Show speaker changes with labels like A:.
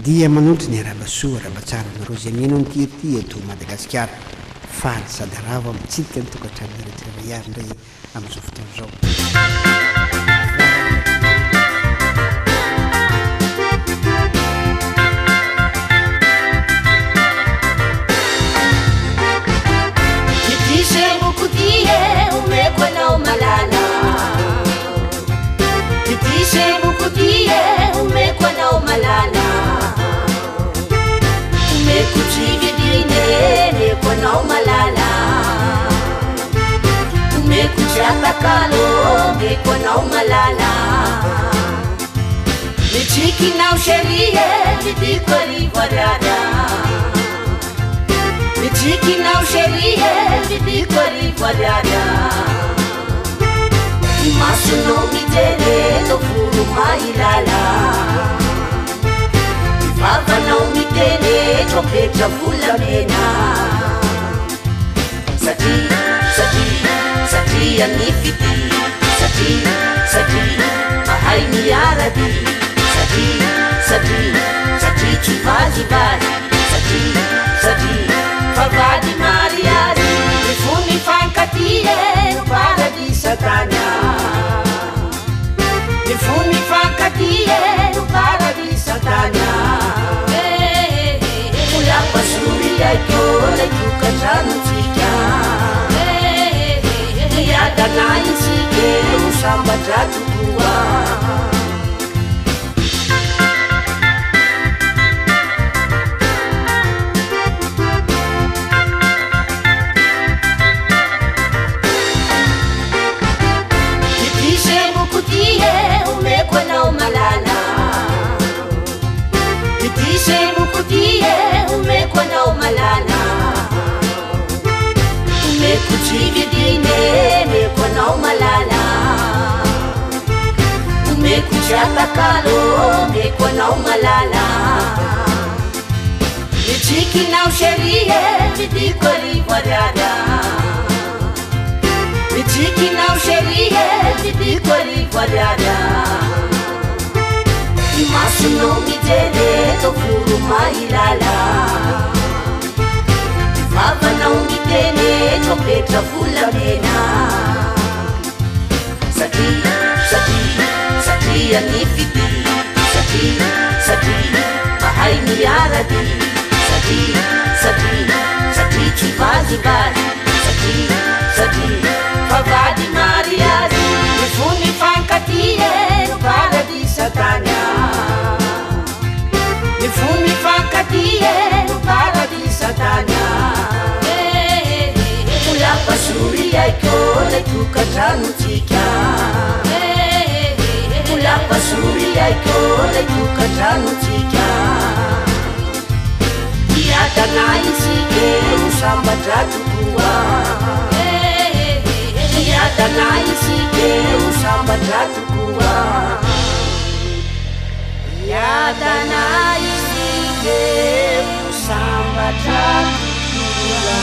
A: dia manondry ny arabasoa rahabatsara nareo zay mino nytiaty eto Madagasikara faly sady ravo mitsidika ny tokantrano rehetra ihany ndray amin'izao fotoana izao.
B: Michikinao sheria vidiko rivarada Michikinao sheria vidiko rivarada Masuno mitene to furu mailala Baba no mitene trompeta fulamena Sati anifiti Sati mahai miaradi Sati chivazibari Sati favadi mariari Mifuni fankatie Nubaradi satana Mifuni fankatie Nubaradi satana Mula pasuri aiko Lejuka janutika Niada na insike Usamba jatukua Chatakalo mekwanao malala Michikinao sheria vidiko rivarada Michikinao sheria vidiko rivarada Imasuno mitene to furu mailala Baba nao mitene trompeta fulamena Sati anifiti Sati mahai miaradi Sati chivazibari Sati favadi mariari Mifuni fankatie Nubaradi satana Mifuni fankatie Nubaradi satana Mula pasuri aiko Lejuka janutika Pasuri aiko lejuka janutika Niada na insike usamba jatukua Niada na insike usamba jatukua Niada na insike usamba jatukua